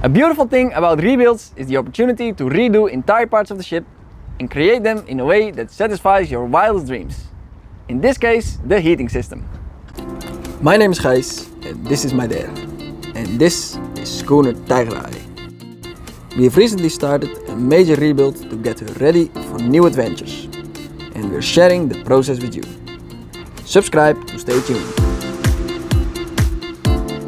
A beautiful thing about rebuilds is the opportunity to redo entire parts of the ship and create them in a way that satisfies your wildest dreams. In this case, the heating system. My name is Gijs and this is my dad. And this is Schoener Tijgerhaai. We have recently started a major rebuild to get her ready for new adventures. And we're sharing the process with you. Subscribe to stay tuned.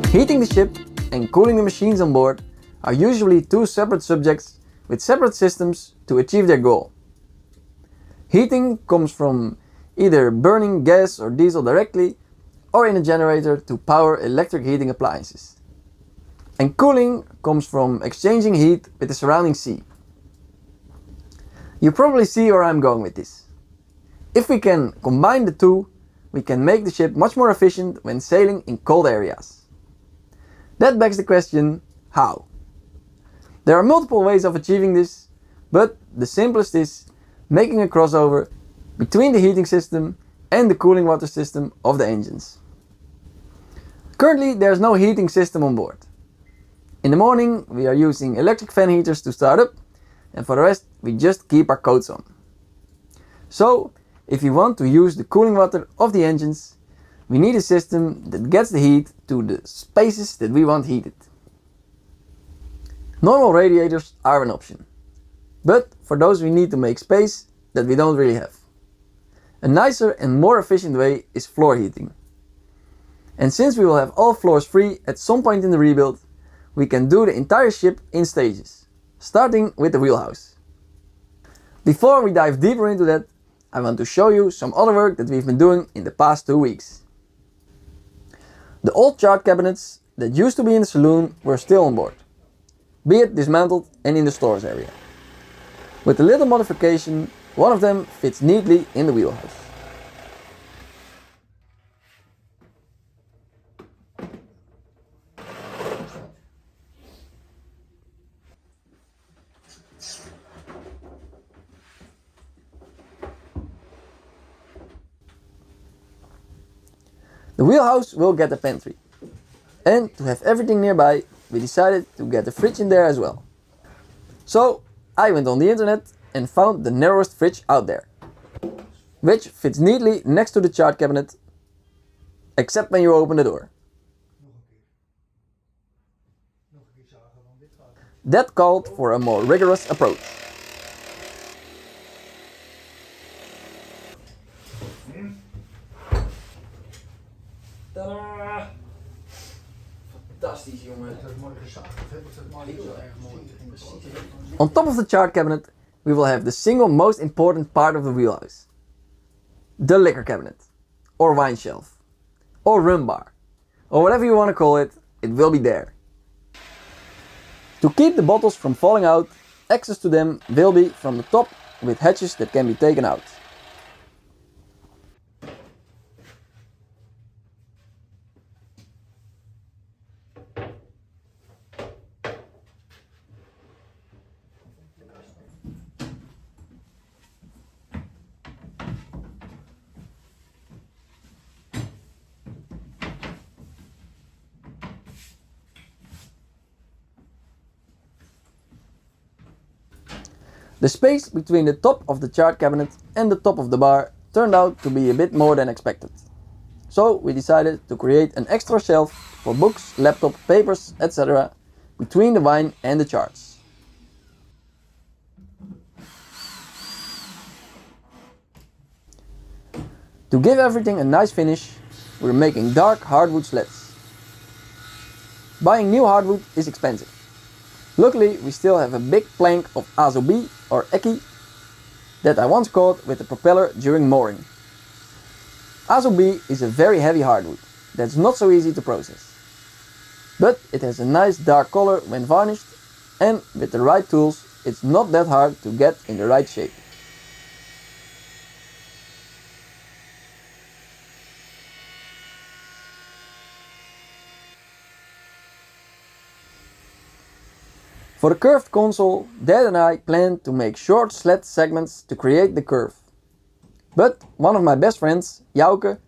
Heating the ship and cooling the machines on board are usually two separate subjects with separate systems to achieve their goal. Heating comes from either burning gas or diesel directly or in a generator to power electric heating appliances. And cooling comes from exchanging heat with the surrounding sea. You probably see where I'm going with this. If we can combine the two, we can make the ship much more efficient when sailing in cold areas. That begs the question, how? There are multiple ways of achieving this, but the simplest is making a crossover between the heating system and the cooling water system of the engines. Currently there is no heating system on board. In the morning we are using electric fan heaters to start up, and for the rest we just keep our coats on. So if you want to use the cooling water of the engines, we need a system that gets the heat to the spaces that we want heated. Normal radiators are an option, but for those we need to make space that we don't really have. A nicer and more efficient way is floor heating. And since we will have all floors free at some point in the rebuild, we can do the entire ship in stages, starting with the wheelhouse. Before we dive deeper into that, I want to show you some other work that we've been doing in the past 2 weeks. The old chart cabinets that used to be in the saloon were still on board, be it dismantled and in the stores area. With a little modification, one of them fits neatly in the wheelhouse. The wheelhouse will get a pantry, and to have everything nearby, we decided to get the fridge in there as well. So I went on the internet and found the narrowest fridge out there, which fits neatly next to the chart cabinet, except when you open the door. That called for a more rigorous approach. Tadaa! Fantastisch, jongen. On top of the chart cabinet, we will have the single most important part of the wheelhouse. The liquor cabinet, or wine shelf, or rum bar, or whatever you want to call it, it will be there. To keep the bottles from falling out, access to them will be from the top with hatches that can be taken out. The space between the top of the chart cabinet and the top of the bar turned out to be a bit more than expected. So we decided to create an extra shelf for books, laptop, papers, etc. between the wine and the charts. To give everything a nice finish, we're making dark hardwood slats. Buying new hardwood is expensive. Luckily, we still have a big plank of azobi or eki that I once caught with the propeller during mooring. Azobi is a very heavy hardwood that's not so easy to process. But it has a nice dark color when varnished, and with the right tools it's not that hard to get in the right shape. For the curved console, Dad and I planned to make short slat segments to create the curve. But one of my best friends, Jouke,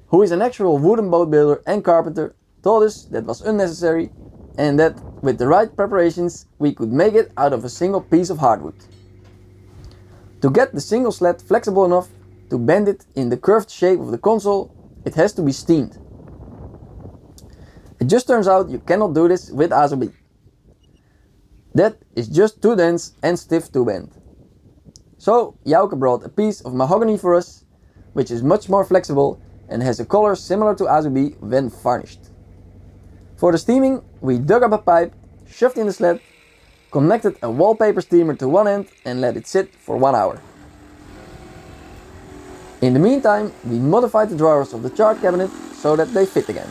who is an actual wooden boat builder and carpenter, told us that was unnecessary and that With the right preparations, we could make it out of a single piece of hardwood. To get the single slat flexible enough to bend it in the curved shape of the console, it has to be steamed. It just turns out you cannot do this with azubi. That is just too dense and stiff to bend. So Jouke brought a piece of mahogany for us, which is much more flexible and has a color similar to azubi when varnished. For the steaming, we dug up a pipe, shoved in the slat, connected a wallpaper steamer to one end and let it sit for 1 hour. In the meantime, we modified the drawers of the chart cabinet so that they fit again.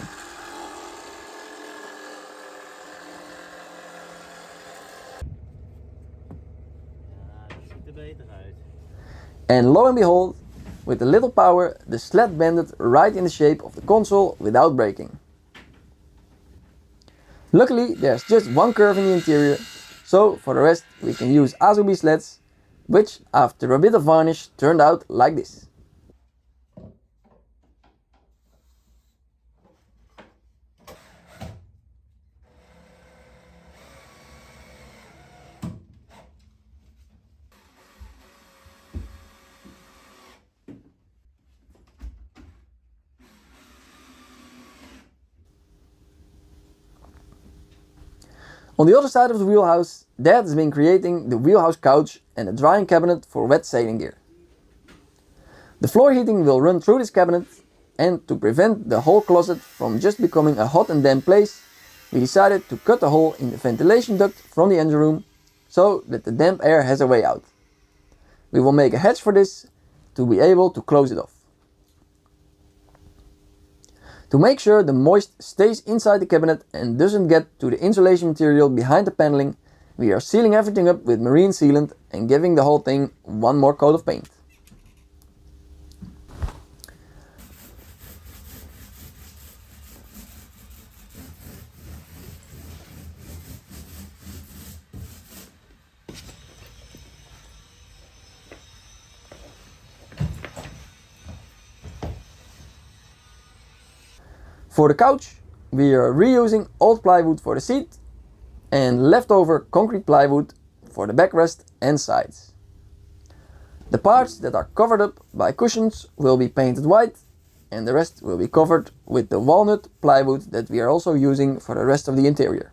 And lo and behold, with a little power, the slat bended right in the shape of the console without breaking. Luckily, there's just one curve in the interior, so for the rest we can use azubi slats, which after a bit of varnish turned out like this. On the other side of the wheelhouse, Dad has been creating the wheelhouse couch and a drying cabinet for wet sailing gear. The floor heating will run through this cabinet, and to prevent the whole closet from just becoming a hot and damp place, we decided to cut a hole in the ventilation duct from the engine room so that the damp air has a way out. We will make a hatch for this to be able to close it off. To make sure the moist stays inside the cabinet and doesn't get to the insulation material behind the paneling, we are sealing everything up with marine sealant and giving the whole thing one more coat of paint. For the couch, we are reusing old plywood for the seat and leftover concrete plywood for the backrest and sides. The parts that are covered up by cushions will be painted white and the rest will be covered with the walnut plywood that we are also using for the rest of the interior.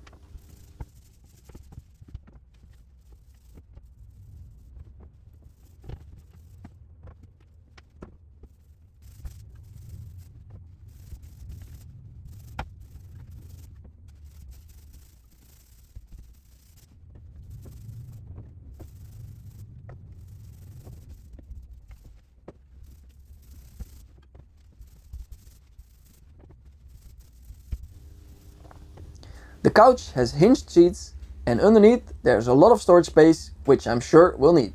The couch has hinged seats and underneath there's a lot of storage space, which I'm sure we'll need.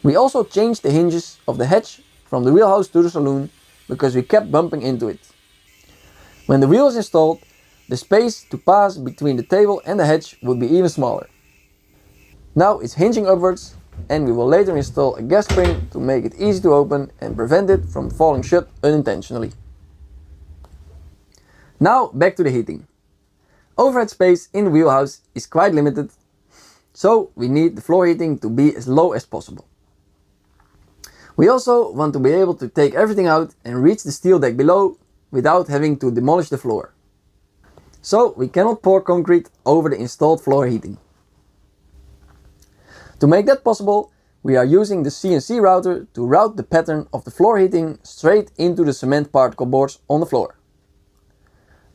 We also changed the hinges of the hatch from the wheelhouse to the saloon because we kept bumping into it. When the wheel is installed, the space to pass between the table and the hatch would be even smaller. Now it's hinging upwards and we will later install a gas spring to make it easy to open and prevent it from falling shut unintentionally. Now back to the heating. Overhead space in the wheelhouse is quite limited, so we need the floor heating to be as low as possible. We also want to be able to take everything out and reach the steel deck below without having to demolish the floor. So we cannot pour concrete over the installed floor heating. To make that possible, we are using the CNC router to route the pattern of the floor heating straight into the cement particle boards on the floor.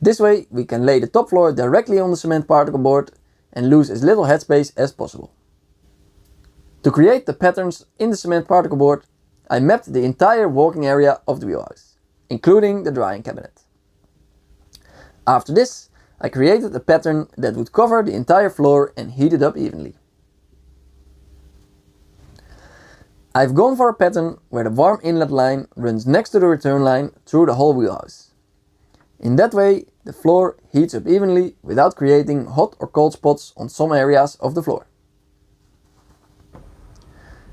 This way we can lay the top floor directly on the cement particle board and lose as little headspace as possible. To create the patterns in the cement particle board, I mapped the entire walking area of the wheelhouse, including the drying cabinet. After this, I created a pattern that would cover the entire floor and heat it up evenly. I've gone for a pattern where the warm inlet line runs next to the return line through the whole wheelhouse. In that way, the floor heats up evenly without creating hot or cold spots on some areas of the floor.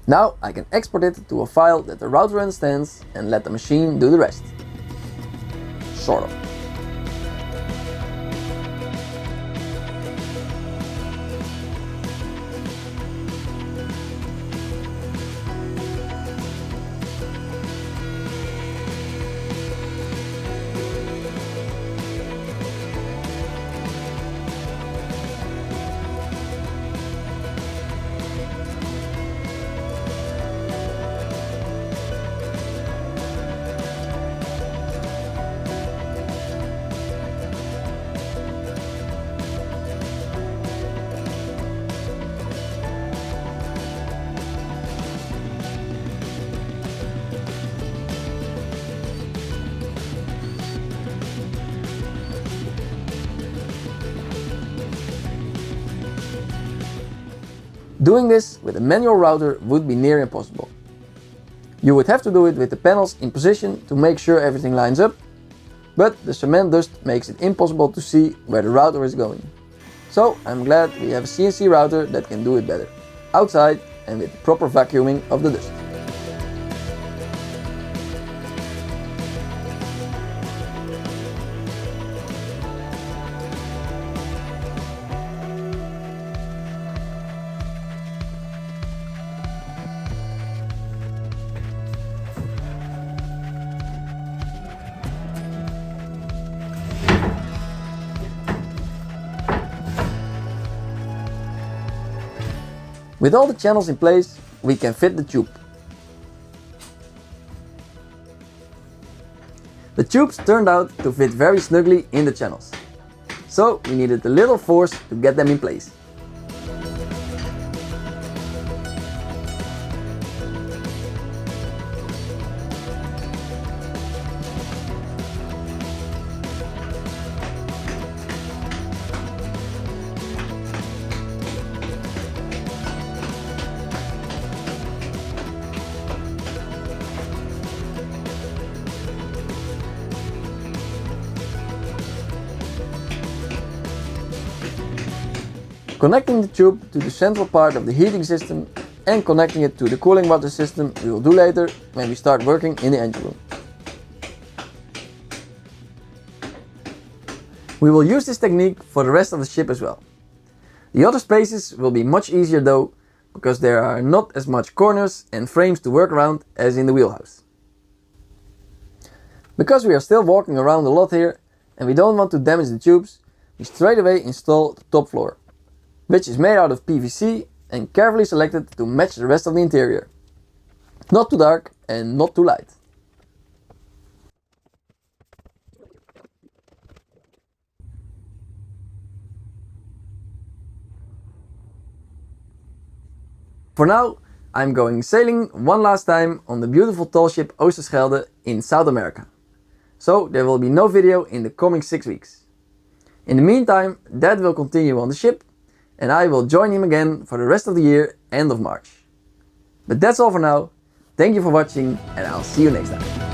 Now I can export it to a file that the router understands and let the machine do the rest. Sort of. Doing this with a manual router would be near impossible. You would have to do it with the panels in position to make sure everything lines up, but the cement dust makes it impossible to see where the router is going. So I'm glad we have a CNC router that can do it better, outside and with the proper vacuuming of the dust. With all the channels in place, we can fit the tube. The tubes turned out to fit very snugly in the channels, so we needed a little force to get them in place. Connecting the tube to the central part of the heating system and connecting it to the cooling water system we will do later when we start working in the engine room. We will use this technique for the rest of the ship as well. The other spaces will be much easier though, because there are not as much corners and frames to work around as in the wheelhouse. Because we are still walking around a lot here and we don't want to damage the tubes, we straight away install the top floor, which is made out of PVC and carefully selected to match the rest of the interior. Not too dark and not too light. For now, I'm going sailing one last time on the beautiful tall ship Oosterschelde in South America. So there will be no video in the coming 6 weeks. In the meantime, Dad will continue on the ship and I will join him again for the rest of the year, end of March. But that's all for now. Thank you for watching and I'll see you next time.